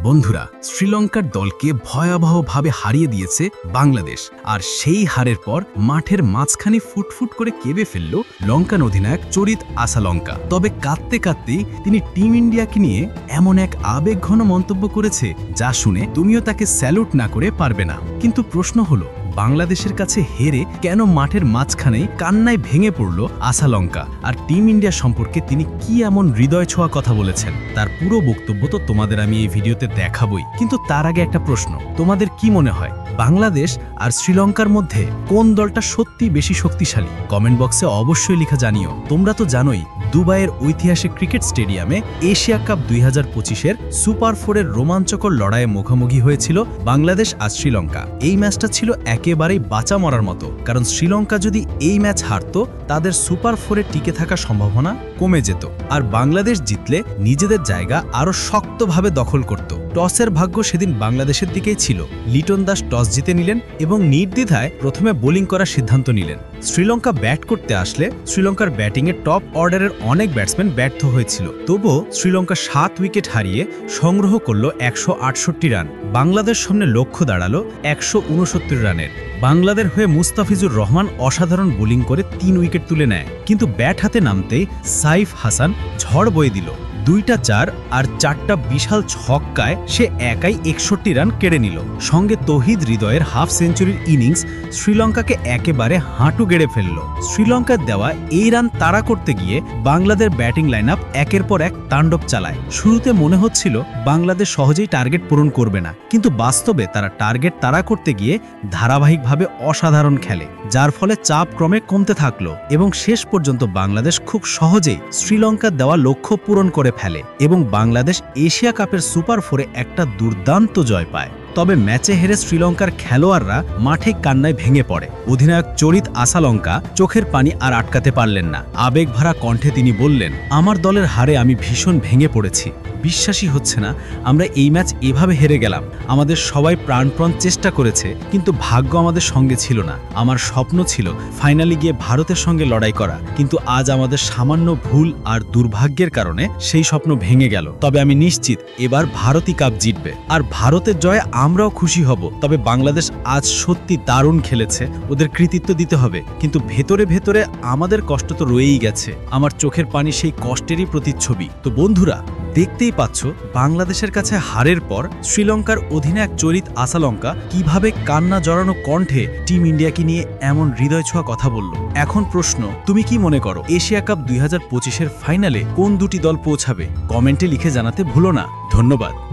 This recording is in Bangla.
বন্ধুরা, শ্রীলঙ্কার দলকে ভয়াবহভাবে হারিয়ে দিয়েছে বাংলাদেশ। আর সেই হারের পর মাঠের মাঝখানে ফুটফুট করে কেঁদে ফেলল লঙ্কান অধিনায়ক চরিত আসালঙ্কা। তবে কাঁদতে কাঁদতেই তিনি টিম ইন্ডিয়াকে নিয়ে এমন এক আবেগঘন মন্তব্য করেছে যা শুনে তুমিও তাকে স্যালুট না করে পারবে না। কিন্তু প্রশ্ন হলো, বাংলাদেশের কাছে হেরে কেন মাঠের মাঝখানে কান্নায় ভেঙে পড়ল আসালঙ্কা? আর টিম ইন্ডিয়া সম্পর্কে তিনি কি এমন হৃদয় ছোঁয়া কথা বলেছেন, তার পুরো বক্তব্য তো তোমাদের আমি এই ভিডিওতে দেখাবই। কিন্তু তার আগে একটা প্রশ্ন, তোমাদের কি মনে হয় বাংলাদেশ আর শ্রীলঙ্কার মধ্যে কোন দলটা সত্যি বেশি শক্তিশালী? কমেন্ট বক্সে অবশ্যই লিখা জানিও। তোমরা তো জানোই, দুবাইয়ের ঐতিহাসিক ক্রিকেট স্টেডিয়ামে এশিয়া কাপ 2025-এর সুপার 4-এর রোমাঞ্চকর লড়াইয়ে মুখোমুখি হয়েছিল বাংলাদেশ আর শ্রীলঙ্কা। এই ম্যাচটা ছিল একেবারেই বাঁচা মরার মতো, কারণ শ্রীলঙ্কা যদি এই ম্যাচ হারতো তাদের সুপার 4-এ টিকে থাকার সম্ভাবনা কমে যেত, আর বাংলাদেশ জিতলে নিজেদের জায়গা আরও শক্তভাবে দখল করত। টসের ভাগ্য সেদিন বাংলাদেশের দিকেই ছিল। লিটন দাস টস জিতে নিলেন এবং নির্দ্বিধায় প্রথমে বোলিং করার সিদ্ধান্ত নিলেন। শ্রীলঙ্কা ব্যাট করতে আসলে শ্রীলঙ্কার ব্যাটিংয়ে টপ অর্ডারের অনেক ব্যাটসম্যান ব্যর্থ হয়েছিল। তবুও শ্রীলঙ্কা 7 উইকেট হারিয়ে সংগ্রহ করল 168 রান। বাংলাদেশ সামনে লক্ষ্য দাঁড়ালো 169 রানের। বাংলাদেশ হয়ে মুস্তাফিজুর রহমান অসাধারণ বোলিং করে 3 উইকেট তুলে নেয়, কিন্তু ব্যাট হাতে নামতেই সাইফ হাসান ঝড় বয়ে দিল। 2টা 4 আর 4টা বিশাল ছক্কায় সে একাই 61 রান কেড়ে নিল। সঙ্গে তৌহিদ হৃদয়ের হাফ সেঞ্চুরির ইনিংস শ্রীলঙ্কাকে একেবারে হাঁটু গেড়ে ফেলল। শ্রীলঙ্কার দেওয়া এই রান তাড়া করতে গিয়ে বাংলাদেশ ব্যাটিং লাইন আপ একের পর এক তাণ্ডব চালায়। শুরুতে মনে হচ্ছিল বাংলাদেশ সহজেই টার্গেট পূরণ করবে না, কিন্তু বাস্তবে তারা টার্গেট তাড়া করতে গিয়ে ধারাবাহিকভাবে অসাধারণ খেলে, যার ফলে চাপ ক্রমে কমতে থাকলো এবং শেষ পর্যন্ত বাংলাদেশ খুব সহজেই শ্রীলঙ্কার দেওয়া লক্ষ্য পূরণ করে ফেলে এবং বাংলাদেশ এশিয়া কাপের সুপার 4-এ একটা দুর্দান্ত জয় পায়। তবে ম্যাচে হেরে শ্রীলঙ্কার খেলোয়াড়রা মাঠে কান্নায় ভেঙে পড়ে। অধিনায়ক চরিত আসালঙ্কা চোখের পানি আর আটকাতে পারলেন না। আবেগভরা কণ্ঠে তিনি বললেন, আমার দলের হারে আমি ভীষণ ভেঙে পড়েছি। বিশ্বাসই হচ্ছে না আমরা এই ম্যাচ এভাবে হেরে গেলাম। আমাদের সবাই প্রাণপণ চেষ্টা করেছে, কিন্তু ভাগ্য আমাদের সঙ্গে ছিল না। আমার স্বপ্ন ছিল ফাইনালে গিয়ে ভারতের সঙ্গে লড়াই করা, কিন্তু আজ আমাদের সামান্য ভুল আর দুর্ভাগ্যের কারণে সেই স্বপ্ন ভেঙে গেল। তবে আমি নিশ্চিত এবার ভারতই কাপ জিতবে, আর ভারতের জয়ে আমরাও খুশি হব। তবে বাংলাদেশ আজ সত্যি দারুণ খেলেছে, ওদের কৃতিত্ব দিতে হবে, কিন্তু ভেতরে ভেতরে আমাদের কষ্ট তো রয়েই গেছে। আমার চোখের পানি সেই কষ্টেরই প্রতিচ্ছবি। তো বন্ধুরা, দেখতেই পাচ্ছ বাংলাদেশের কাছে হারের পর শ্রীলঙ্কার অধিনায়ক চরিত আসালঙ্কা কিভাবে কান্না জড়ানো কণ্ঠে টিম ইন্ডিয়াকে নিয়ে এমন হৃদয় ছোঁয়া কথা বলল। এখন প্রশ্ন, তুমি কি মনে করো এশিয়া কাপ 2025-এর ফাইনালে কোন দুটি দল পৌঁছাবে? কমেন্টে লিখে জানাতে ভুলো না। ধন্যবাদ।